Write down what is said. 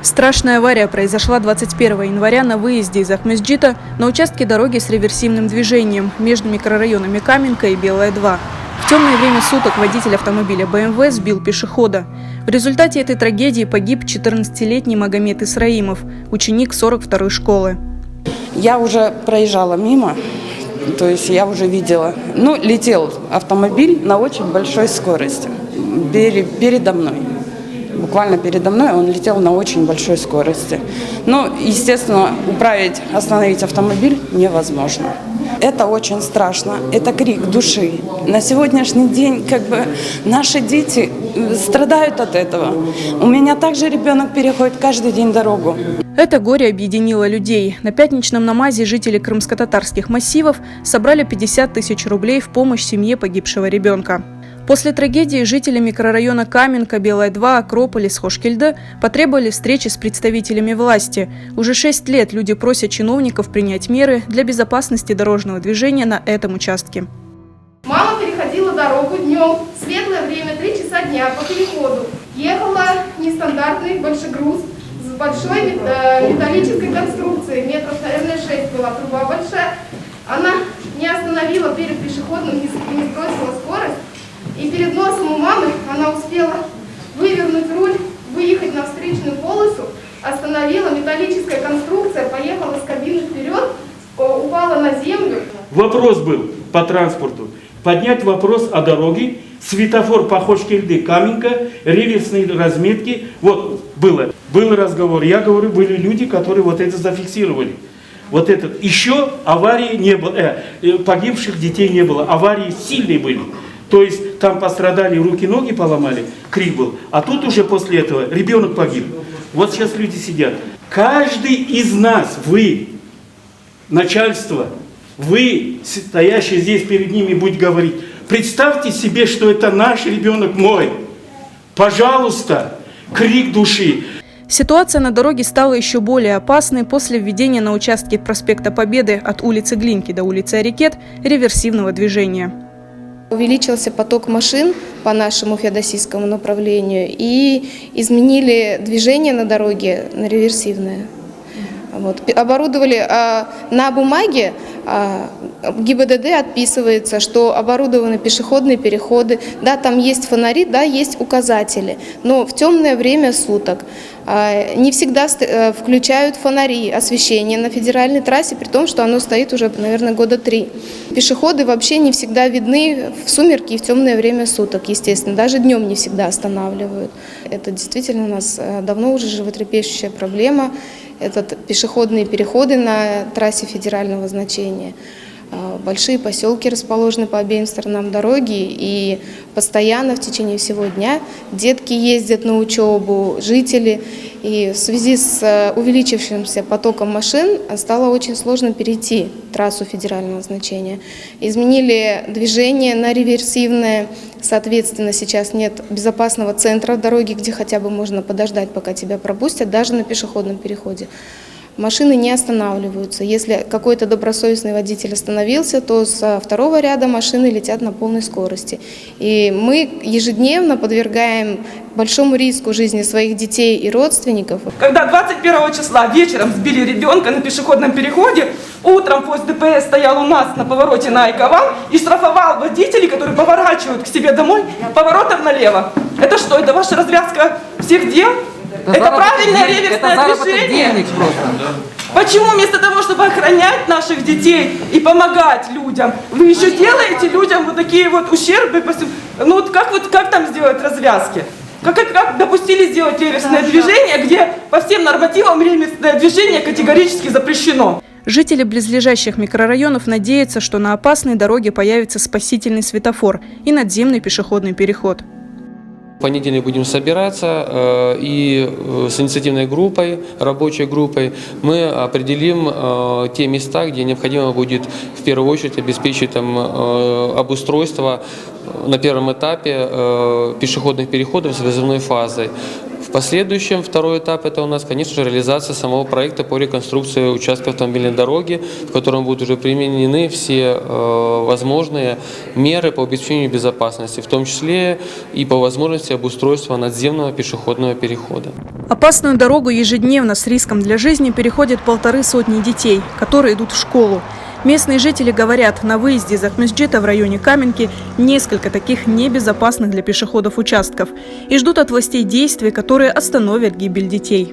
Страшная авария произошла 21 января на выезде из Ахмесджита на участке дороги с реверсивным движением между микрорайонами Каменка и Белая 2. В темное время суток водитель автомобиля БМВ сбил пешехода. В результате этой трагедии погиб 14-летний Магомед Исраимов, ученик 42-й школы. Я уже проезжала мимо, то есть я уже видела. Летел автомобиль на очень большой скорости передо мной. Буквально передо мной он летел на очень большой скорости. Естественно, остановить автомобиль невозможно. Это очень страшно, это крик души. На сегодняшний день наши дети страдают от этого. У меня также ребенок переходит каждый день дорогу. Это горе объединило людей. На пятничном намазе жители крымско-татарских массивов собрали 50 тысяч рублей в помощь семье погибшего ребенка. После трагедии жители микрорайона Каменка, Белая 2, Акрополис, Хошкильды потребовали встречи с представителями власти. Уже 6 лет люди просят чиновников принять меры для безопасности дорожного движения на этом участке. Мама переходила дорогу днем, в светлое время, 3 часа дня по переходу. Ехала нестандартный большегруз с большой металлической конструкцией, метров, наверное, 6 была труба большая. Она не остановила перед пешеходным, не сбросила скорость. И перед носом у мамы она успела вывернуть руль, выехать на встречную полосу, остановила, металлическая конструкция, поехала с кабины вперед, упала на землю. Вопрос был по транспорту. Поднять вопрос о дороге, светофор по Хошкильды, Каменка, реверсные разметки. Был разговор. Я говорю, были люди, которые это зафиксировали. Еще аварии не было, погибших детей не было, аварии сильные были. То есть там пострадали, руки-ноги поломали, крик был. А тут уже после этого ребенок погиб. Вот сейчас люди сидят. Каждый из нас, вы, начальство, вы, стоящие здесь перед ними, будете говорить, представьте себе, что это наш ребенок мой. Пожалуйста, крик души. Ситуация на дороге стала еще более опасной после введения на участке проспекта Победы от улицы Глинки до улицы Арикет реверсивного движения. Увеличился поток машин по нашему феодосийскому направлению и изменили движение на дороге на реверсивное. Оборудовали на бумаге, ГИБДД отписывается, что оборудованы пешеходные переходы. Да, там есть фонари, да, есть указатели, но в темное время суток не всегда включают фонари, освещение на федеральной трассе, при том, что оно стоит уже, наверное, года 3. Пешеходы вообще не всегда видны в сумерки и в темное время суток, естественно, даже днем не всегда останавливают. Это действительно у нас давно уже животрепещущая проблема. Это пешеходные переходы на трассе федерального значения. Большие поселки расположены по обеим сторонам дороги, и постоянно в течение всего дня детки ездят на учебу, жители. И в связи с увеличившимся потоком машин стало очень сложно перейти трассу федерального значения. Изменили движение на реверсивное, соответственно, сейчас нет безопасного центра дороги, где хотя бы можно подождать, пока тебя пропустят, даже на пешеходном переходе. Машины не останавливаются. Если какой-то добросовестный водитель остановился, то со второго ряда машины летят на полной скорости. И мы ежедневно подвергаем большому риску жизни своих детей и родственников. Когда 21 числа вечером сбили ребенка на пешеходном переходе, утром поезд ДПС стоял у нас на повороте на Айковал и штрафовал водителей, которые поворачивают к себе домой поворотом налево. Это что, это ваша развязка всех дел? Это правильное реверсное движение. Почему вместо того, чтобы охранять наших детей и помогать людям, вы еще делаете людям такие ущербы? Как там сделать развязки? Как допустили сделать реверсное движение, где по всем нормативам реверсное движение категорически запрещено? Жители близлежащих микрорайонов надеются, что на опасной дороге появится спасительный светофор и надземный пешеходный переход. В понедельник будем собираться и с инициативной группой, рабочей группой мы определим те места, где необходимо будет в первую очередь обеспечить обустройство на первом этапе пешеходных переходов с вызывной фазой. В последующем, второй этап, это у нас, конечно же, реализация самого проекта по реконструкции участка автомобильной дороги, в котором будут уже применены все возможные меры по обеспечению безопасности, в том числе и по возможности обустройства надземного пешеходного перехода. Опасную дорогу ежедневно с риском для жизни переходят 150 детей, которые идут в школу. Местные жители говорят, на выезде из Акмесджита в районе Каменки несколько таких небезопасных для пешеходов участков и ждут от властей действий, которые остановят гибель детей.